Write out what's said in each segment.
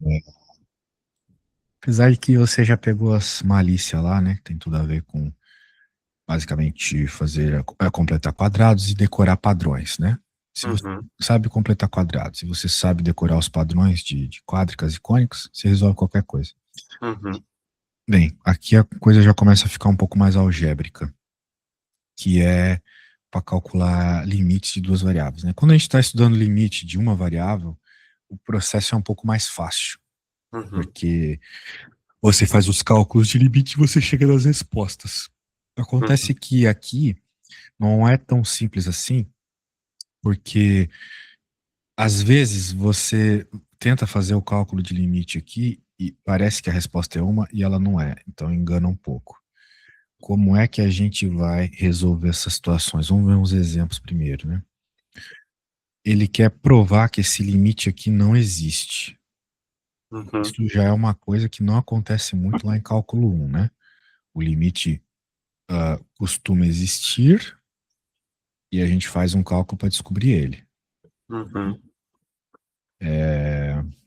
É, apesar de que você já pegou as malícias lá, né? Tem tudo a ver com basicamente fazer completar quadrados e decorar padrões, né? Se você Uhum, sabe completar quadrados, se você sabe decorar os padrões de quádricas e cônicas, você resolve qualquer coisa. uhum, Bem, aqui a coisa já começa a ficar um pouco mais algébrica, que é para calcular limites de duas variáveis, né? Quando a gente está estudando limite de uma variável, o processo é um pouco mais fácil, uhum, porque você faz os cálculos de limite e você chega nas respostas. Acontece uhum, que aqui não é tão simples assim, porque às vezes você tenta fazer o cálculo de limite aqui e parece que a resposta é uma e ela não é, então engana um pouco. Como é que a gente vai resolver essas situações? Vamos ver uns exemplos primeiro, né? Ele quer provar que esse limite aqui não existe. uhum, Isso já é uma coisa que não acontece muito lá em cálculo um, né? O limite costuma existir e a gente faz um cálculo para descobrir ele. uhum,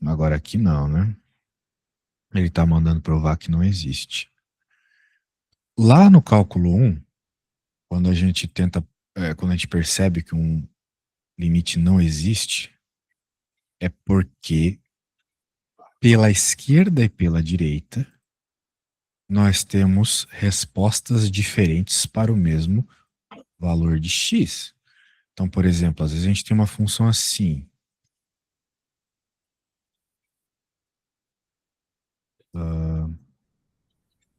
Agora aqui não, né? Ele está mandando provar que não existe. Lá no cálculo um, quando a gente quando a gente percebe que um limite não existe, é porque pela esquerda e pela direita nós temos respostas diferentes para o mesmo valor de x. Então, por exemplo, às vezes a gente tem uma função assim, uh,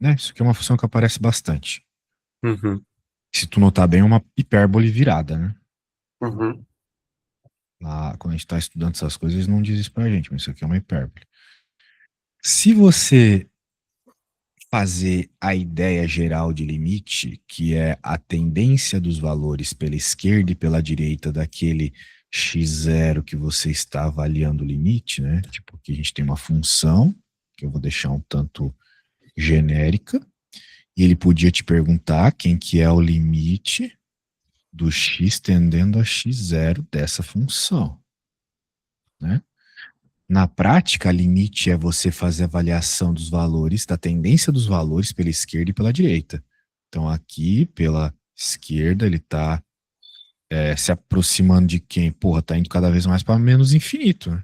né? Isso aqui é uma função que aparece bastante. uhum, Se tu notar bem, é uma hipérbole virada, né? uhum, Lá, quando a gente está estudando essas coisas, eles não dizem isso pra gente, mas isso aqui é uma hipérbole. Se você fazer a ideia geral de limite, que é a tendência dos valores pela esquerda e pela direita daquele x0 que você está avaliando o limite, né? Tipo, aqui a gente tem uma função, que eu vou deixar um tanto genérica, e ele podia te perguntar quem que é o limite do x tendendo a x0 dessa função, né? Na prática, limite é você fazer a avaliação dos valores, da tendência dos valores pela esquerda e pela direita. Então, aqui, pela esquerda, ele está se aproximando de quem? Porra, está indo cada vez mais para menos infinito, né?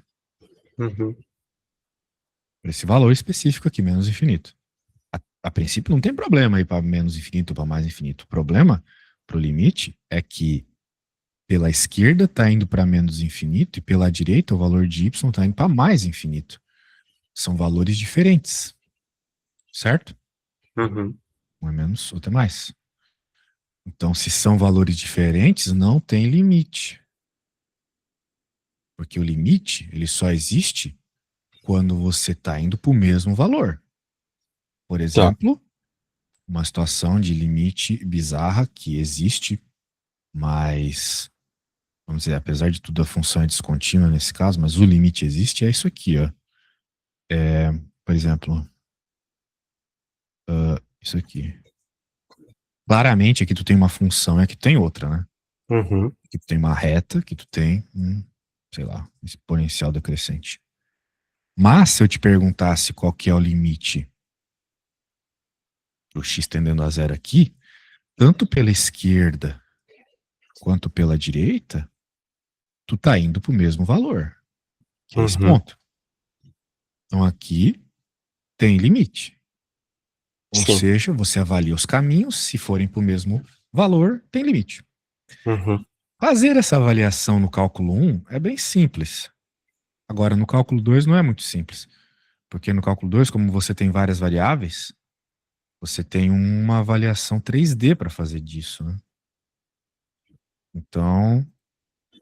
uhum. Para esse valor específico aqui, menos infinito. A princípio, não tem problema ir para menos infinito ou para mais infinito. O problema para o limite é que pela esquerda está indo para menos infinito e pela direita o valor de y está indo para mais infinito. São valores diferentes, certo? Uhum. Um é menos, outro é mais. Então, se são valores diferentes, não tem limite. Porque o limite, ele só existe quando você está indo para o mesmo valor. Por Tá. exemplo, uma situação de limite bizarra que existe, mas, vamos dizer, apesar de tudo, a função é descontínua nesse caso, mas o limite existe, é isso aqui, ó. Por exemplo, isso aqui. Claramente, aqui tu tem uma função e aqui tu tem outra, né? Uhum. Aqui tu tem uma reta, aqui tu tem sei lá, exponencial decrescente. Mas se eu te perguntasse qual que é o limite do x tendendo a zero aqui, tanto pela esquerda quanto pela direita, tu tá indo pro mesmo valor, que é esse Uhum. ponto. Então aqui tem limite. Ou Sim. seja, você avalia os caminhos, se forem pro mesmo valor, tem limite. Uhum. Fazer essa avaliação no cálculo um é bem simples. Agora, no cálculo 2 não é muito simples. Porque no cálculo 2, como você tem várias variáveis, você tem uma avaliação 3D para fazer disso, né? Então,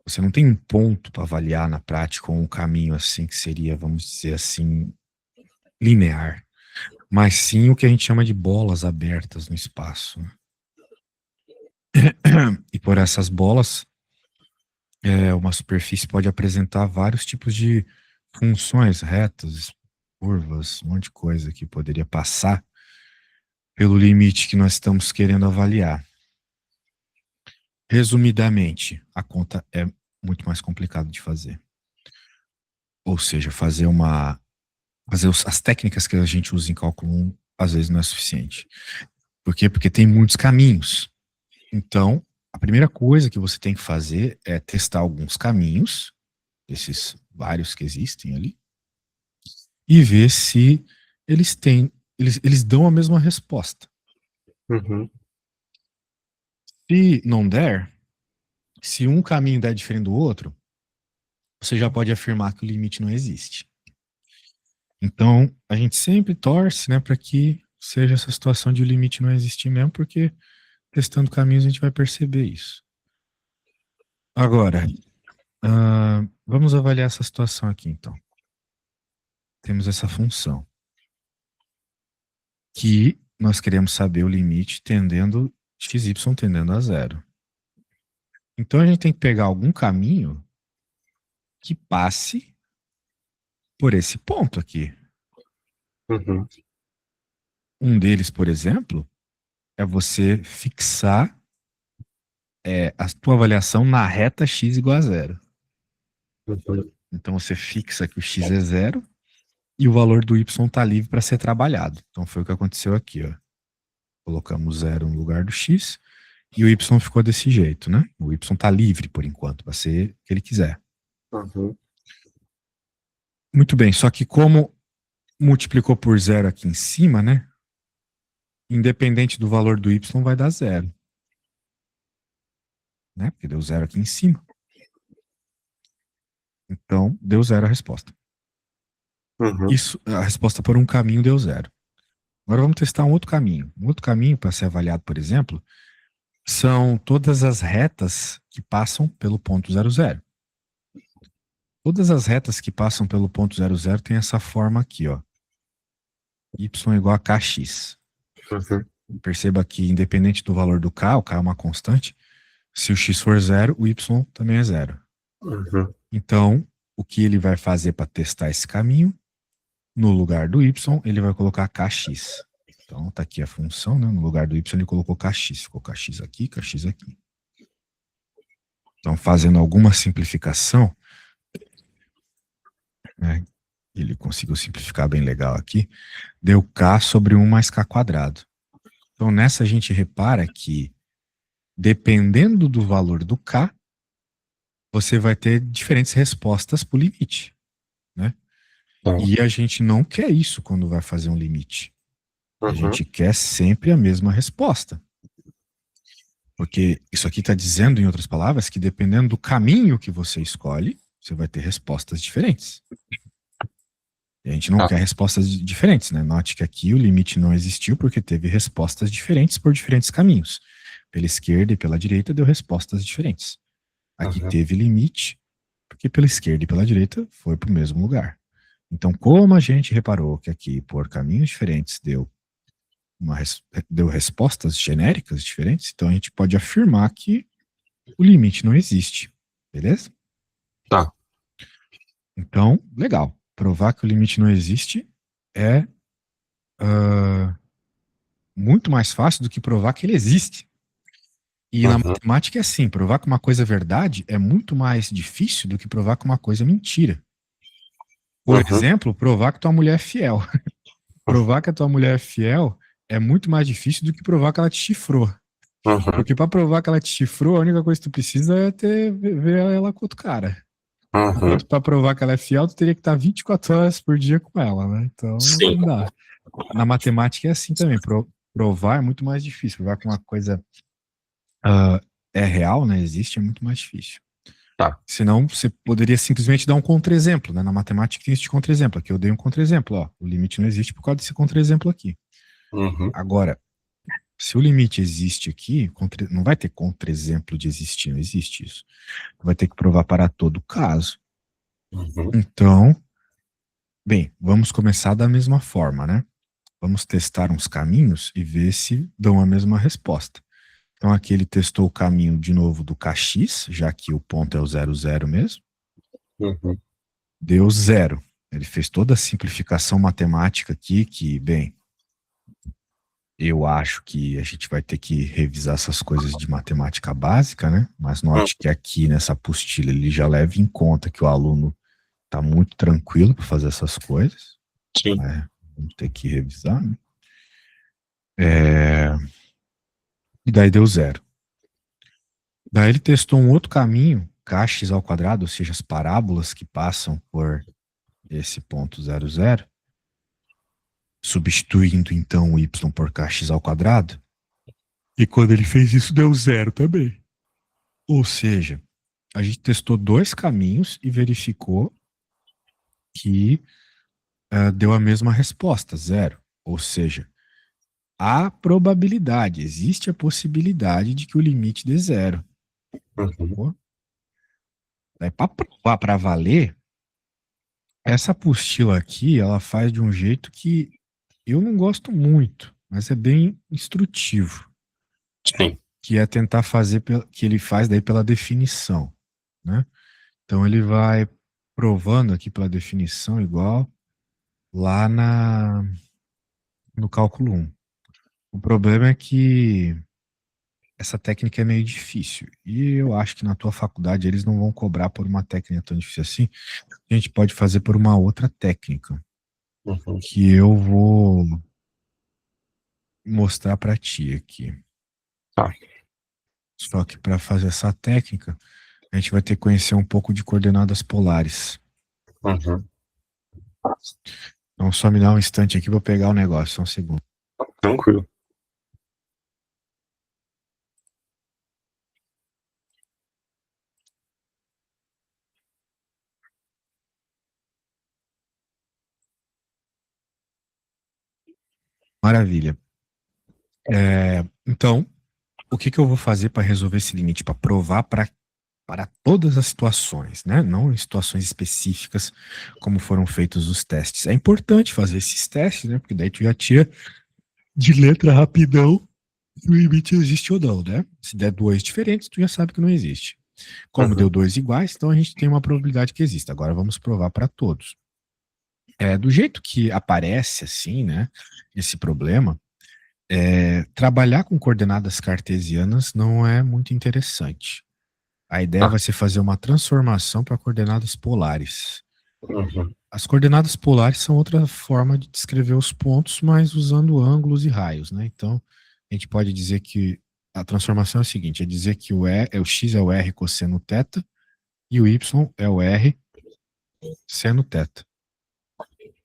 você não tem um ponto para avaliar na prática ou um caminho assim que seria, vamos dizer assim, linear, mas sim o que a gente chama de bolas abertas no espaço, né? E por essas bolas, uma superfície pode apresentar vários tipos de funções, retas, curvas, um monte de coisa que poderia passar pelo limite que nós estamos querendo avaliar. Resumidamente, a conta é muito mais complicada de fazer. Ou seja, fazer uma fazer as técnicas que a gente usa em cálculo 1, às vezes não é suficiente. Por quê? Porque tem muitos caminhos. Então, a primeira coisa que você tem que fazer é testar alguns caminhos, esses vários que existem ali, e ver se eles dão a mesma resposta. Uhum. Se não der, se um caminho der diferente do outro, você já pode afirmar que o limite não existe. Então, a gente sempre torce, né, para que seja essa situação de o limite não existir mesmo, porque testando caminhos a gente vai perceber isso. Agora, vamos avaliar essa situação aqui, então. Temos essa função que nós queremos saber o limite tendendo xy tendendo a zero. Então a gente tem que pegar algum caminho que passe por esse ponto aqui. Uhum. Um deles, por exemplo, é você fixar a tua avaliação na reta x igual a zero. Uhum. Então você fixa que o x é zero e o valor do y está livre para ser trabalhado. Então foi o que aconteceu aqui, ó. Colocamos zero no lugar do x e o y ficou desse jeito, né? O y está livre por enquanto, vai ser o que ele quiser. Uhum. Muito bem, só que como multiplicou por zero aqui em cima, né? Independente do valor do y, vai dar zero. Né? Porque deu zero aqui em cima. Então, deu zero a resposta. Uhum. Isso, a resposta por um caminho deu zero. Agora vamos testar um outro caminho. Um outro caminho para ser avaliado, por exemplo, são todas as retas que passam pelo ponto 00. Todas as retas que passam pelo ponto 00 têm essa forma aqui, ó. Y igual a kx. Uhum. Perceba que, independente do valor do k, o k é uma constante, se o x for zero, o y também é zero. Uhum. Então, o que ele vai fazer para testar esse caminho? No lugar do y, ele vai colocar kx. Então, tá aqui a função, né? No lugar do y, ele colocou kx. Ficou kx aqui, kx aqui. Então, fazendo alguma simplificação, né? Ele conseguiu simplificar bem legal aqui. Deu k sobre 1 mais k quadrado. Então, nessa a gente repara que, dependendo do valor do k, você vai ter diferentes respostas para o limite, né? Tá. E a gente não quer isso quando vai fazer um limite. A Uhum. gente quer sempre a mesma resposta. Porque isso aqui está dizendo, em outras palavras, que dependendo do caminho que você escolhe, você vai ter respostas diferentes. E a gente não Tá. quer respostas diferentes, né? Note que aqui o limite não existiu porque teve respostas diferentes por diferentes caminhos. Pela esquerda e pela direita deu respostas diferentes. Aqui Uhum. teve limite porque pela esquerda e pela direita foi para o mesmo lugar. Então, como a gente reparou que aqui por caminhos diferentes deu respostas genéricas diferentes, então a gente pode afirmar que o limite não existe. Beleza? Tá. Então, legal. Provar que o limite não existe é muito mais fácil do que provar que ele existe. E na Uhum. matemática é assim, provar que uma coisa é verdade é muito mais difícil do que provar que uma coisa é mentira. Por Uhum. exemplo, provar que tua mulher é fiel. Provar que a tua mulher é fiel é muito mais difícil do que provar que ela te chifrou. Uhum. Porque para provar que ela te chifrou, a única coisa que tu precisa é ver ela com outro cara. Uhum. Enquanto para provar que ela é fiel, tu teria que estar 24 horas por dia com ela, né? Então, Sim. não dá. Na matemática é assim também. Provar é muito mais difícil. Provar que uma coisa é real, né? Existe, é muito mais difícil. Tá. Senão, você poderia simplesmente dar um contra-exemplo, né? Na matemática tem esse contra-exemplo. Aqui eu dei um contra-exemplo, ó. O limite não existe por causa desse contra-exemplo aqui. Uhum. Agora, se o limite existe aqui, não vai ter contra-exemplo de existir, não existe isso. Vai ter que provar para todo caso. Uhum. Então, bem, vamos começar da mesma forma, né? Vamos testar uns caminhos e ver se dão a mesma resposta. Então aqui ele testou o caminho de novo do kx, já que o ponto é o 00 mesmo. Uhum. Deu zero. Ele fez toda a simplificação matemática aqui, que, bem, eu acho que a gente vai ter que revisar essas coisas de matemática básica, né? Mas note que aqui nessa apostila ele já leva em conta que o aluno está muito tranquilo para fazer essas coisas. Sim. Vamos ter que revisar, né? E daí deu zero. Daí ele testou um outro caminho, kx ao quadrado, ou seja, as parábolas que passam por esse ponto 0, 0, substituindo então o y por kx ao quadrado. E quando ele fez isso, deu zero também. Ou seja, a gente testou dois caminhos e verificou que deu a mesma resposta, zero. Ou seja, há probabilidade, existe a possibilidade de que o limite dê zero. Uhum. Para provar para valer, essa apostila aqui, ela faz de um jeito que eu não gosto muito, mas é bem instrutivo, Sim. que é tentar fazer que ele faz daí pela definição, né? Então ele vai provando aqui pela definição igual lá no cálculo 1. O problema é que essa técnica é meio difícil. E eu acho que na tua faculdade eles não vão cobrar por uma técnica tão difícil assim. A gente pode fazer por uma outra técnica, Uhum. que eu vou mostrar para ti aqui. Tá. Só que para fazer essa técnica, a gente vai ter que conhecer um pouco de coordenadas polares. Uhum. Então só me dá um instante aqui, vou pegar o negócio, só um segundo. Tranquilo. Maravilha. Então, o que eu vou fazer para resolver esse limite? Para provar para todas as situações, né? Não em situações específicas, como foram feitos os testes. É importante fazer esses testes, né? Porque daí tu já tira de letra rapidão se o limite existe ou não, né? Se der dois diferentes, tu já sabe que não existe. Como deu Uhum. dois iguais, então a gente tem uma probabilidade que existe. Agora vamos provar para todos. Do jeito que aparece assim, né? Esse problema, trabalhar com coordenadas cartesianas não é muito interessante. A ideia Tá. vai ser fazer uma transformação para coordenadas polares. Uhum. As coordenadas polares são outra forma de descrever os pontos, mas usando ângulos e raios, né? Então, a gente pode dizer que a transformação é a seguinte: é dizer que o x é o r cosseno θ e o y é o r seno θ.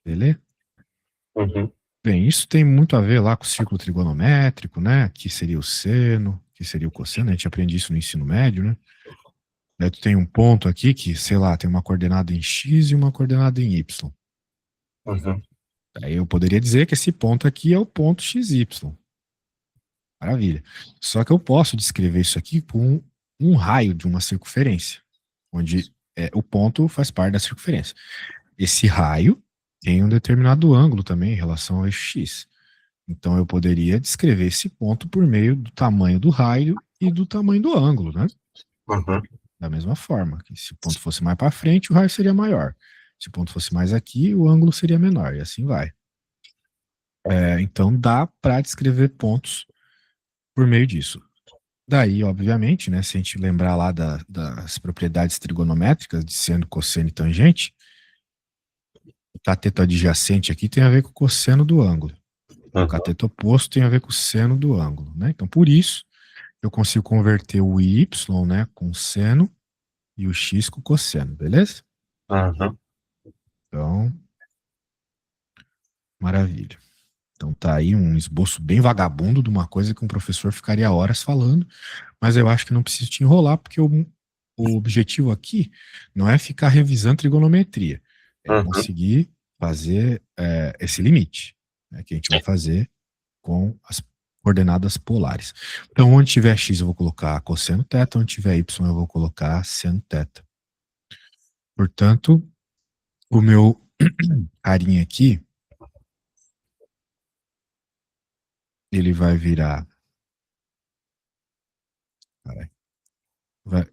Beleza? Uhum. Bem, isso tem muito a ver lá com o círculo trigonométrico, né? Que seria o seno, que seria o cosseno. A gente aprende isso no ensino médio, né? Daí tu tem um ponto aqui que, sei lá, tem uma coordenada em x e uma coordenada em y. Uhum. Aí eu poderia dizer que esse ponto aqui é o ponto xy. Maravilha. Só que eu posso descrever isso aqui com um raio de uma circunferência, onde o ponto faz parte da circunferência. Esse raio tem um determinado ângulo também em relação ao eixo x. Então eu poderia descrever esse ponto por meio do tamanho do raio e do tamanho do ângulo, né? Uhum. Da mesma forma, que se o ponto fosse mais para frente, o raio seria maior. Se o ponto fosse mais aqui, o ângulo seria menor, e assim vai. Então dá para descrever pontos por meio disso. Daí, obviamente, né, se a gente lembrar lá das propriedades trigonométricas de seno, cosseno e tangente, o cateto adjacente aqui tem a ver com o cosseno do ângulo. O Uhum. cateto oposto tem a ver com o seno do ângulo, né? Então, por isso, eu consigo converter o y, né, com seno e o x com cosseno, beleza? Uhum. Então, maravilha. Então tá aí um esboço bem vagabundo de uma coisa que um professor ficaria horas falando, mas eu acho que não preciso te enrolar, porque o objetivo aqui não é ficar revisando trigonometria, é Uhum. conseguir fazer esse limite, né, que a gente vai fazer com as coordenadas polares. Então, onde tiver x eu vou colocar cosseno θ, onde tiver y eu vou colocar seno θ. Portanto, o meu carinha aqui, ele vai virar, vai,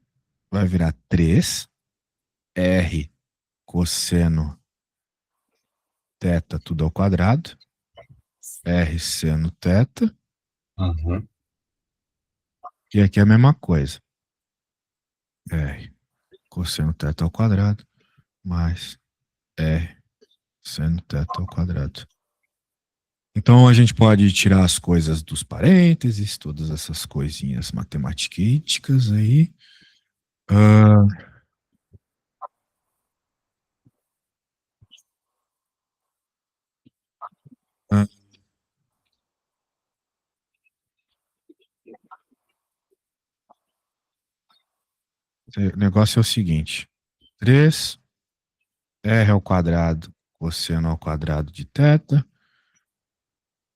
vai virar 3 r cosseno θ tudo ao quadrado, r seno θ, Uhum. e aqui é a mesma coisa. R cosseno θ ao quadrado mais r Seno θ ao quadrado. Então a gente pode tirar as coisas dos parênteses, todas essas coisinhas matematísticas aí. Ah, o negócio é o seguinte: 3 r ao quadrado cosseno ao quadrado de θ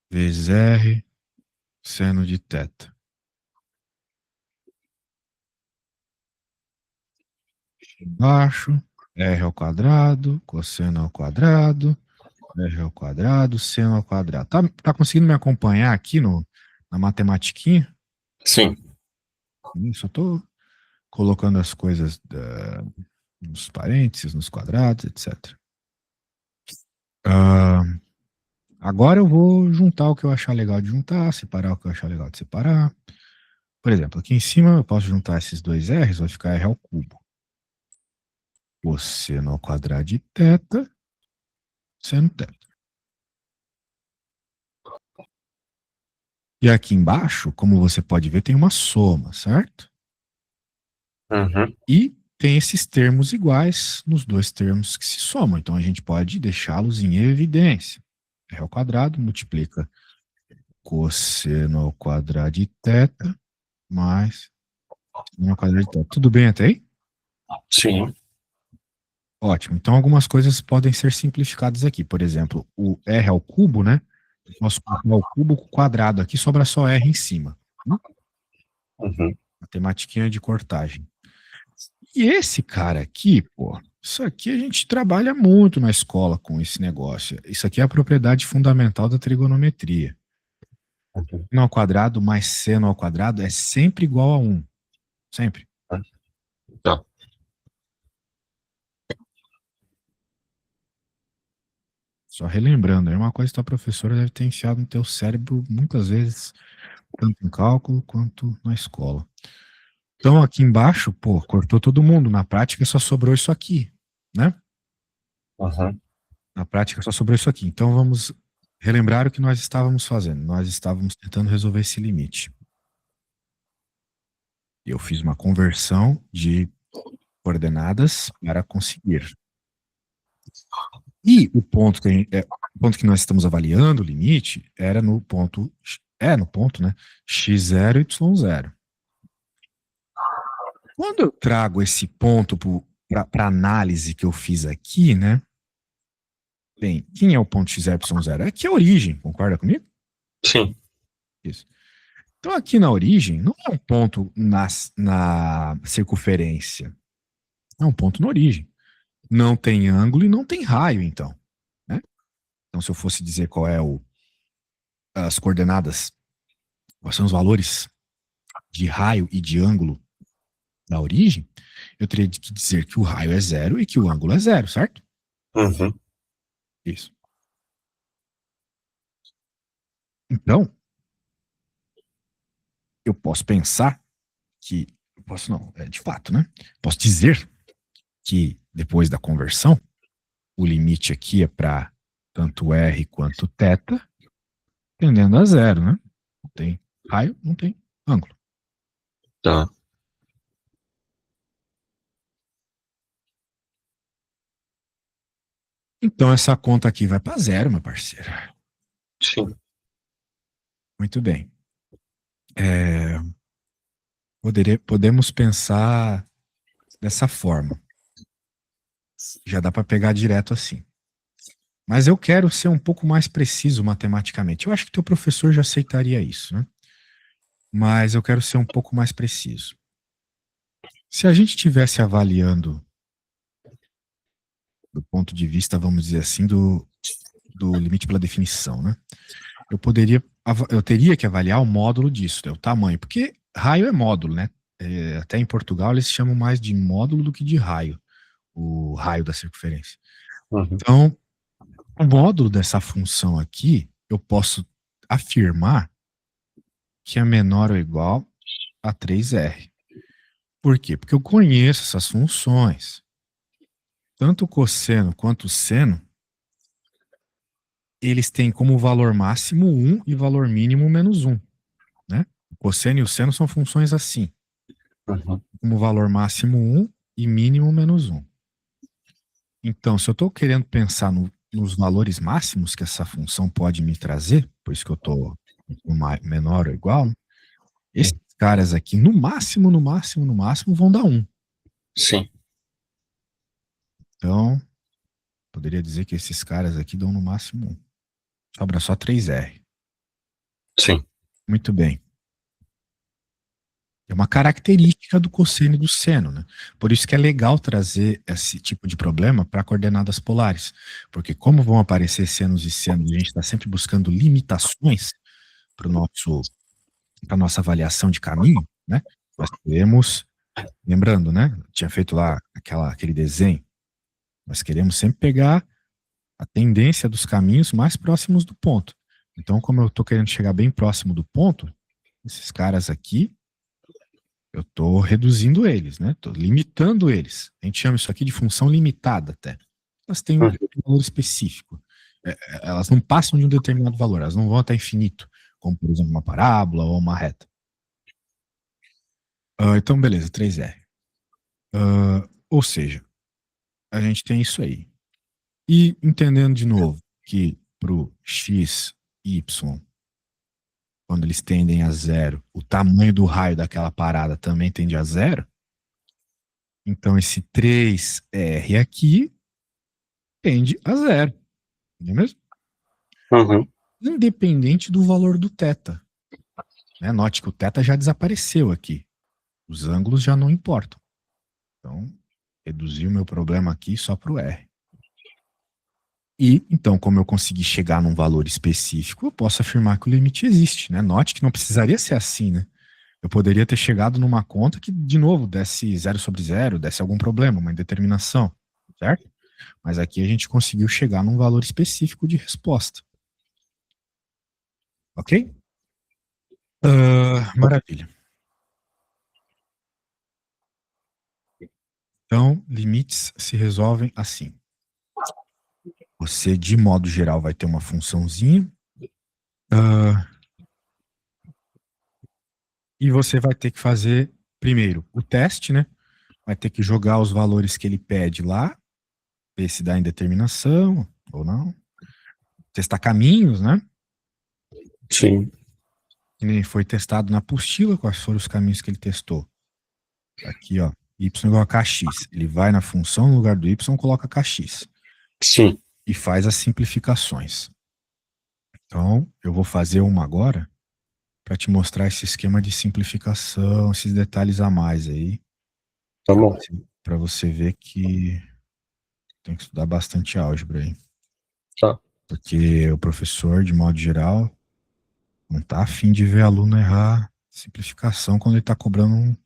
vezes r seno de θ. Embaixo, r ao quadrado, cosseno ao quadrado, r ao quadrado, seno ao quadrado. Tá conseguindo me acompanhar aqui na matematiquinha? Sim. Só tô colocando as coisas nos parênteses, nos quadrados, etc. Agora eu vou juntar o que eu achar legal de juntar, separar o que eu achar legal de separar. Por exemplo, aqui em cima eu posso juntar esses dois r's, vai ficar r ao cubo. Cosseno ao quadrado de θ, seno θ. E aqui embaixo, como você pode ver, tem uma soma, certo? Uhum. E tem esses termos iguais nos dois termos que se somam. Então a gente pode deixá-los em evidência. R ao quadrado multiplica cosseno ao quadrado de θ mais seno ao quadrado de θ. Tudo bem até aí? Sim. Ótimo. Então algumas coisas podem ser simplificadas aqui. Por exemplo, o R ao cubo, né? Eu posso colocar o cubo com o quadrado aqui, sobra só R em cima. Uhum. Matematiquinha de cortagem. E esse cara aqui, pô, isso aqui a gente trabalha muito na escola com esse negócio. Isso aqui é a propriedade fundamental da trigonometria. Uhum. Seno ao quadrado mais seno ao quadrado é sempre igual a 1. Sempre. Tá. Só relembrando, é uma coisa que a professora deve ter enfiado no teu cérebro muitas vezes, tanto em cálculo quanto na escola. Então aqui embaixo, pô, cortou todo mundo. Na prática só sobrou isso aqui, né? Uhum. Na prática só sobrou isso aqui. Então vamos relembrar o que nós estávamos fazendo. Nós estávamos tentando resolver esse limite. Eu fiz uma conversão de coordenadas para conseguir. E o ponto o ponto que nós estamos avaliando, o limite, era no ponto, no ponto, né? x0, y0. Quando eu trago esse ponto para análise que eu fiz aqui, né? Bem, quem é o ponto x0, y0? Aqui é a origem, concorda comigo? Sim. Isso. Então, aqui na origem, não é um ponto na circunferência. É um ponto na origem. Não tem ângulo e não tem raio, então. Né? Então, se eu fosse dizer qual é as coordenadas, quais são os valores de raio e de ângulo da origem, eu teria que dizer que o raio é 0 e que o ângulo é 0, certo? Uhum. Isso. Então, eu posso pensar que. Eu posso não, de fato, né? Posso dizer que depois da conversão, o limite aqui é para tanto R quanto θ, tendendo a 0, né? Não tem raio, não tem ângulo. Tá. Então essa conta aqui vai para 0, meu parceiro. Sim. Muito bem. Podemos pensar dessa forma. Já dá para pegar direto assim. Mas eu quero ser um pouco mais preciso matematicamente. Eu acho que teu professor já aceitaria isso, né? Mas eu quero ser um pouco mais preciso. Se a gente estivesse avaliando do ponto de vista, vamos dizer assim, do limite pela definição, né? Eu teria que avaliar o módulo disso, né, o tamanho, porque raio é módulo, né? Até em Portugal eles chamam mais de módulo do que de raio, o raio da circunferência. Uhum. Então, o módulo dessa função aqui, eu posso afirmar que é menor ou igual a 3R. Por quê? Porque eu conheço essas funções. Tanto o cosseno quanto o seno eles têm como valor máximo 1 e valor mínimo -1, né? O cosseno e o seno são funções assim, Uhum. como valor máximo 1 e mínimo -1. Então, se eu estou querendo pensar nos valores máximos que essa função pode me trazer, por isso que eu estou no menor ou igual, né? Esses caras aqui, no máximo, no máximo, no máximo, vão dar 1. Sim. Então, poderia dizer que esses caras aqui dão no máximo 1. Sobra só 3R. Sim. Muito bem. É uma característica do cosseno e do seno, né? Por isso que é legal trazer esse tipo de problema para coordenadas polares. Porque como vão aparecer senos e senos, a gente está sempre buscando limitações para a nossa avaliação de caminho, né? Nós queremos, lembrando, né? Tinha feito lá aquele desenho. Nós queremos sempre pegar a tendência dos caminhos mais próximos do ponto. Então, como eu estou querendo chegar bem próximo do ponto, esses caras aqui, eu estou reduzindo eles, né? Estou limitando eles. A gente chama isso aqui de função limitada até. Elas têm um valor específico. Elas não passam de um determinado valor, elas não vão até infinito, como, por exemplo, uma parábola ou uma reta. Então, beleza, 3R. Ou seja, a gente tem isso aí. E entendendo de novo que para o x, y, quando eles tendem a zero, o tamanho do raio daquela parada também tende a zero. Então, esse 3R aqui tende a zero. Não é mesmo? Uhum. Independente do valor do θ. Né? Note que o θ já desapareceu aqui. Os ângulos já não importam. Então, reduzi o meu problema aqui só para o R. E, então, como eu consegui chegar num valor específico, eu posso afirmar que o limite existe. Né? Note que não precisaria ser assim, né? Eu poderia ter chegado numa conta que, de novo, desse 0/0, desse algum problema, uma indeterminação, certo? Mas aqui a gente conseguiu chegar num valor específico de resposta. Ok? Maravilha. Então, limites se resolvem assim. Você, de modo geral, vai ter uma funçãozinha. E você vai ter que fazer, primeiro, o teste, né? Vai ter que jogar os valores que ele pede lá, ver se dá indeterminação ou não. Testar caminhos, né? Sim. Que nem foi testado na apostila, quais foram os caminhos que ele testou. Aqui, ó, y igual a kx. Ele vai na função, no lugar do y, coloca kx. Sim. E faz as simplificações. Então, eu vou fazer uma agora para te mostrar esse esquema de simplificação, esses detalhes a mais aí. Tá bom. Para você ver que tem que estudar bastante álgebra aí. Tá. Porque o professor, de modo geral, não tá afim de ver aluno errar simplificação quando ele está cobrando um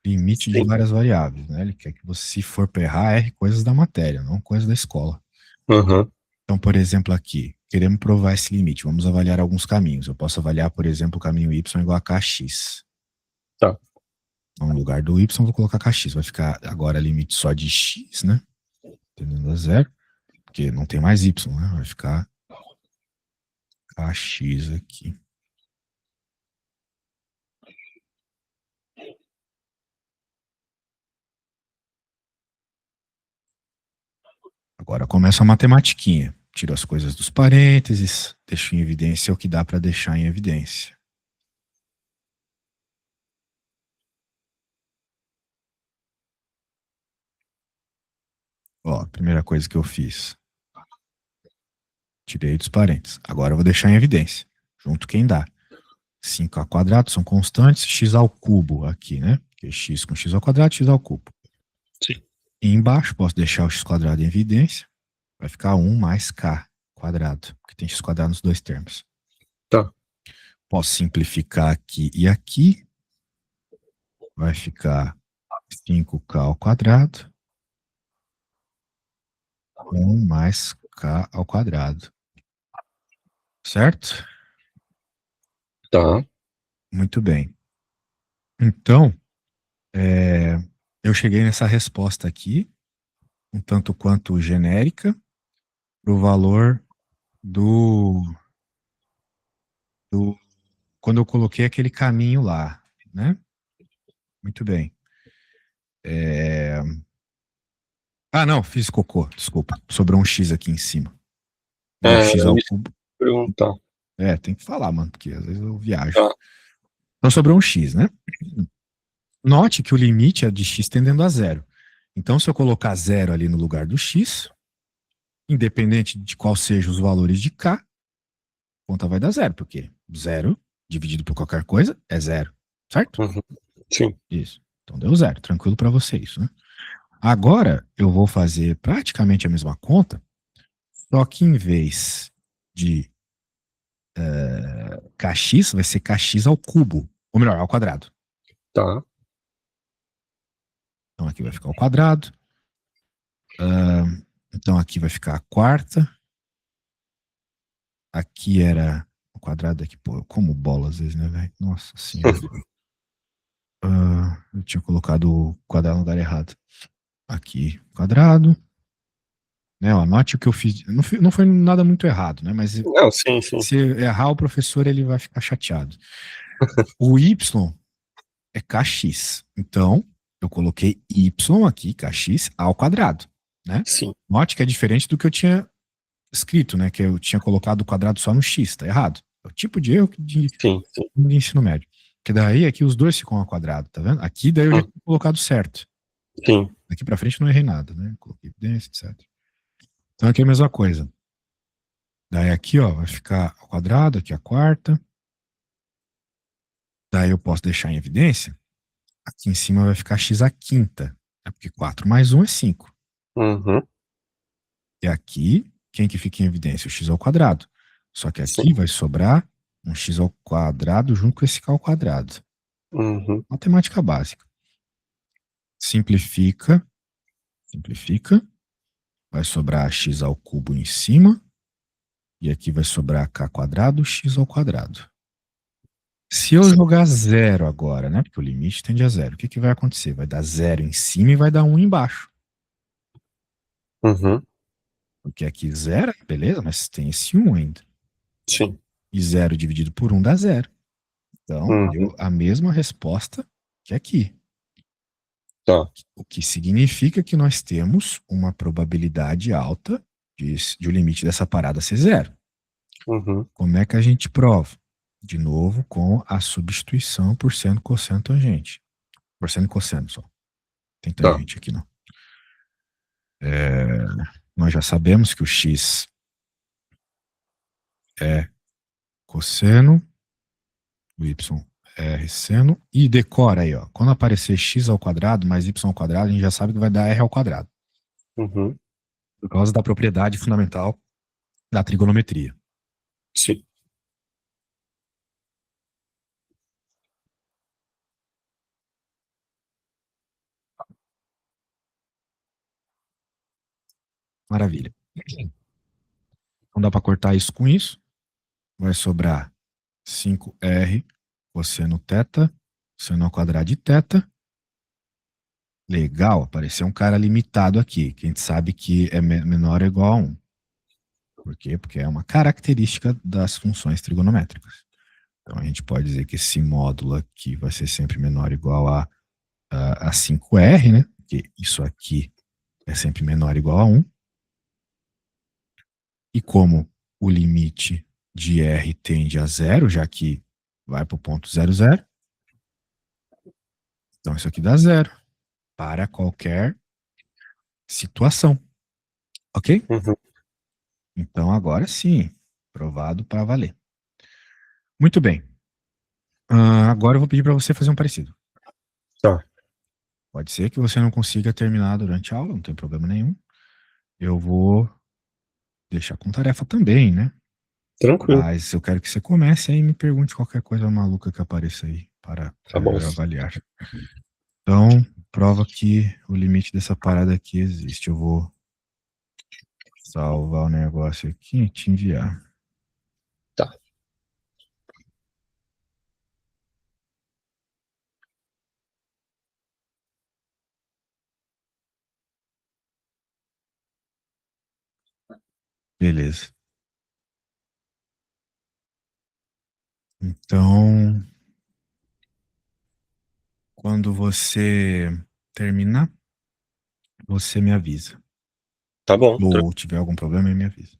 limite de Sim. várias variáveis, né? Ele quer que você, se for para errar, erre coisas da matéria, não coisas da escola. Uhum. Então, por exemplo, aqui, queremos provar esse limite. Vamos avaliar alguns caminhos. Eu posso avaliar, por exemplo, o caminho y igual a kx. Tá. Então, no lugar do y, vou colocar kx. Vai ficar agora limite só de x, né? Tendendo a zero. Porque não tem mais y, né? Vai ficar kx aqui. Agora começa a matematiquinha. Tiro as coisas dos parênteses, deixo em evidência o que dá para deixar em evidência. Ó, a primeira coisa que eu fiz. Tirei dos parênteses. Agora eu vou deixar em evidência. Junto quem dá. 5a² são constantes, x ao cubo aqui, né? Que é x com x ao quadrado, x ao cubo. Sim. E embaixo posso deixar o x² em evidência. Vai ficar 1 mais k², porque tem x² nos dois termos. Tá. Posso simplificar aqui e aqui. Vai ficar 5k², 1 mais k². Certo? Tá. Muito bem. Então, eu cheguei nessa resposta aqui, um tanto quanto genérica, para o valor do, do quando eu coloquei aquele caminho lá, né? Muito bem. É, Ah, não, fiz cocô, desculpa. Sobrou um X aqui em cima. Né? X ao Isso cubo. que eu ia perguntar. Tem que falar, mano, porque às vezes eu viajo. Tá. Então sobrou um X, né? Note que o limite é de X tendendo a zero. Então, se eu colocar zero ali no lugar do X, independente de qual sejam os valores de K, a conta vai dar zero, porque zero dividido por qualquer coisa é zero, certo? Uhum. Sim. Isso. Então deu zero, tranquilo para você isso, né? Agora eu vou fazer praticamente a mesma conta, só que em vez de kx, vai ser kx ao cubo, ou melhor, ao quadrado. Tá. Então aqui vai ficar ao quadrado. Então aqui vai ficar a quarta. Aqui era o quadrado aqui, pô, eu como bola às vezes, né, velho? Nossa senhora. Eu tinha colocado o quadrado no lugar errado. Aqui, quadrado. Né, ó, note o que eu fiz. Não foi nada muito errado, né? Mas Não, sim, sim. se errar, o professor ele vai ficar chateado. O y é kx. Então, eu coloquei y aqui, kx, ao quadrado, né? Sim, Note que é diferente do que eu tinha escrito, né? Que eu tinha colocado o quadrado só no x, tá errado. É o tipo de erro sim, sim. de ensino médio. Que daí aqui os dois ficam ao quadrado, tá vendo? Aqui daí eu já Hum, tinha colocado certo. Sim. Daqui pra frente não errei nada, né? Coloquei evidência, etc. Então aqui é a mesma coisa. Daí aqui, ó, vai ficar ao quadrado, aqui a quarta. Daí eu posso deixar em evidência. Aqui em cima vai ficar x a quinta. Né? Porque 4 mais um é 5. Uhum. E aqui, quem que fica em evidência? O x ao quadrado. Só que aqui Sim. vai sobrar um x ao quadrado junto com esse k ao quadrado. Uhum. Matemática básica. Simplifica, simplifica. Vai sobrar x ao cubo em cima. E aqui vai sobrar k quadrado, x ao quadrado. Se eu Sim. jogar zero agora, né? Porque o limite tende a zero. O que, que vai acontecer? Vai dar zero em cima e vai dar um embaixo. Uhum. Porque aqui zero, beleza, mas tem esse um ainda. Sim. E zero dividido por um dá zero. Então, Uhum. deu a mesma resposta que aqui. Tá. O que significa que nós temos uma probabilidade alta de o limite dessa parada ser zero. Uhum. Como é que a gente prova? De novo, com a substituição por seno, cosseno, tangente. Por seno e cosseno só. Tem Tá. tangente aqui não. É, nós já sabemos que o x é cosseno, o y é seno, e decora aí, ó. Quando aparecer x ao quadrado mais y ao quadrado, a gente já sabe que vai dar r ao quadrado. Uhum. Por causa da propriedade fundamental da trigonometria. Sim. Maravilha. Então dá para cortar isso com isso. Vai sobrar 5r cosseno θ, seno ao quadrado de θ. Legal, apareceu um cara limitado aqui, que a gente sabe que é menor ou igual a 1. Por quê? Porque é uma característica das funções trigonométricas. Então a gente pode dizer que esse módulo aqui vai ser sempre menor ou igual a 5r, né? Porque isso aqui é sempre menor ou igual a 1. E como o limite de r tende a zero, já que vai para o ponto 0, 0, então isso aqui dá zero para qualquer situação. Ok? Uhum. Então agora sim, provado para valer. Muito bem. Agora eu vou pedir para você fazer um parecido. Tá. Pode ser que você não consiga terminar durante a aula, não tem problema nenhum. Eu vou deixar com tarefa também, né? Tranquilo. Mas eu quero que você comece aí e me pergunte qualquer coisa maluca que apareça aí para Tá bom. avaliar. Então, prova que o limite dessa parada aqui existe. Eu vou salvar o negócio aqui e te enviar. Tá. Beleza. Então, quando você terminar, você me avisa. Tá bom. Ou tiver algum problema, me avisa.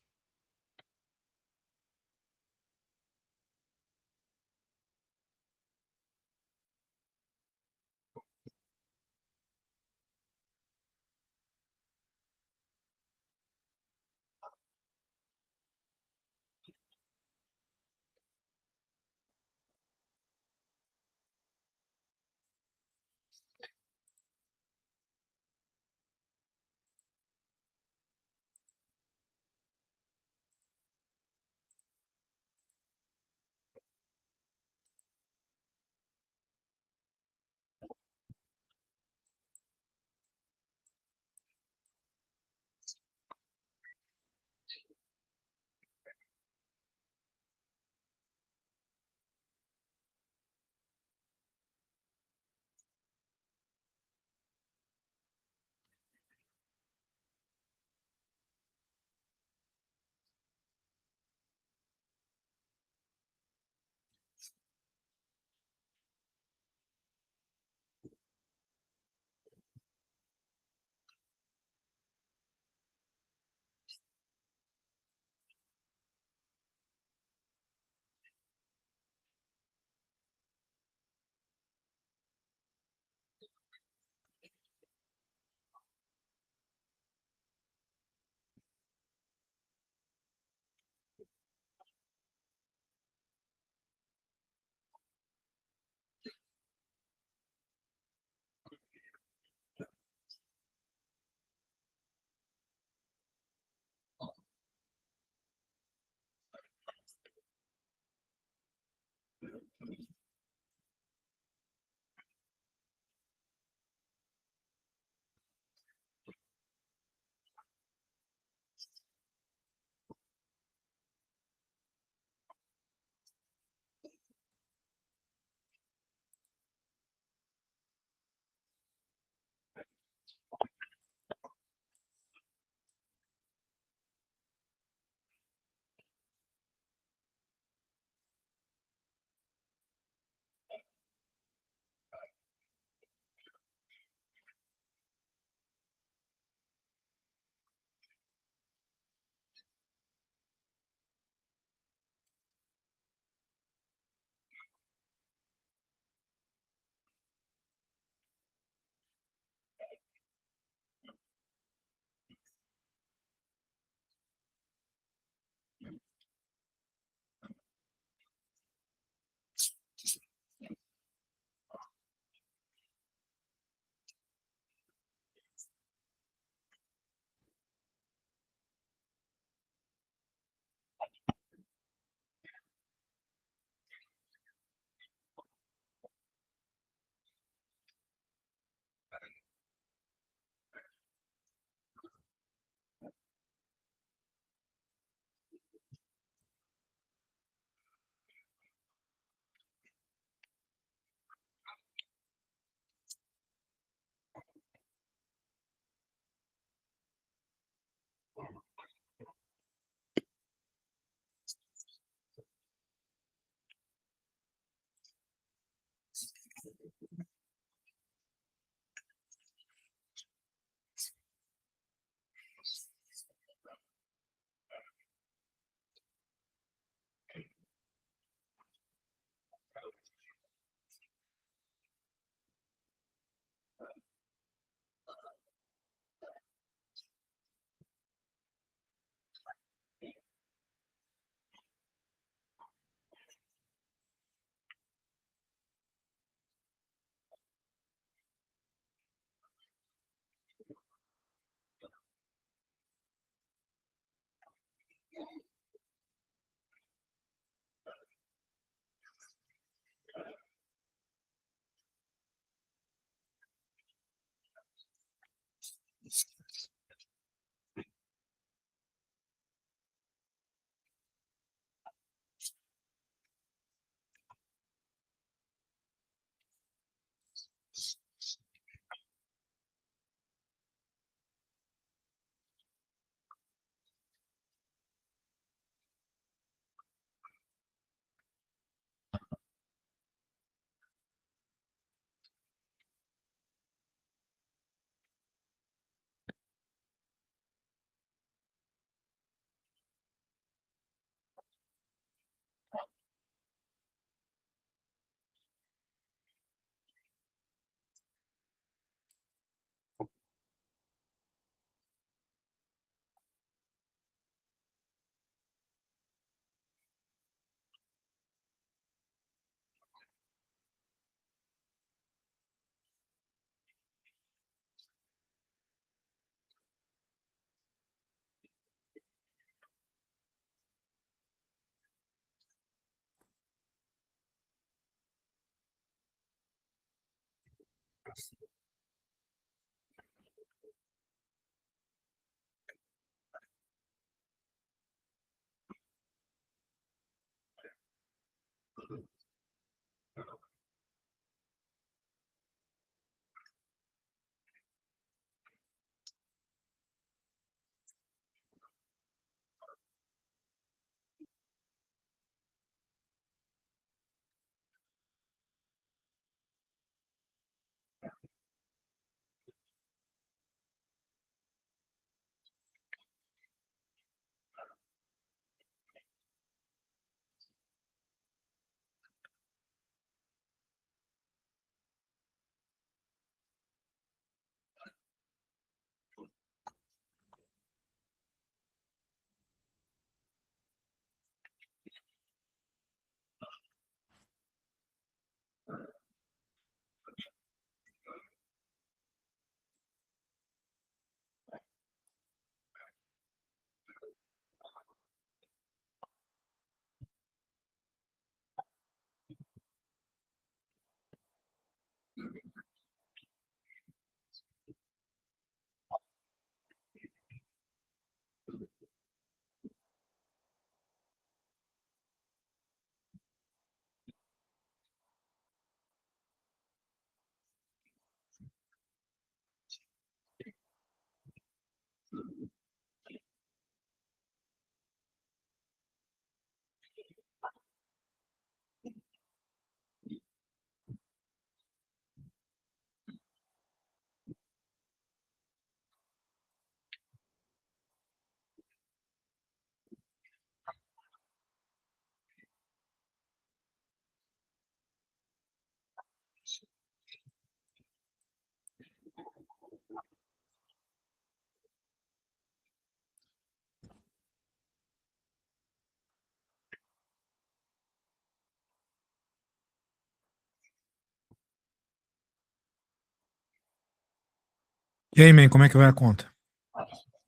E aí, man, como é que vai a conta?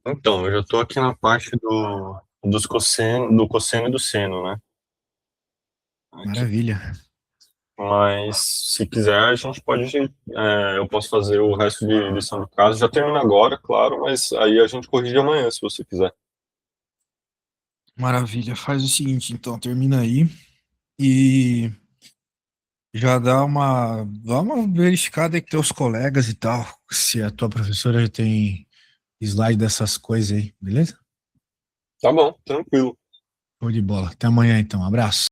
Então, eu já tô aqui na parte do cosseno e do seno, né? Aqui. Maravilha. Mas, se quiser, a gente pode, eu posso fazer o resto de lição de casa. Já termina agora, claro, mas aí a gente corrige amanhã, se você quiser. Maravilha. Faz o seguinte, então, termina aí e já dá uma verificada aí com teus colegas e tal, se a tua professora já tem slide dessas coisas aí, beleza? Tá bom, tranquilo. Show de bola. Até amanhã, então. Abraço.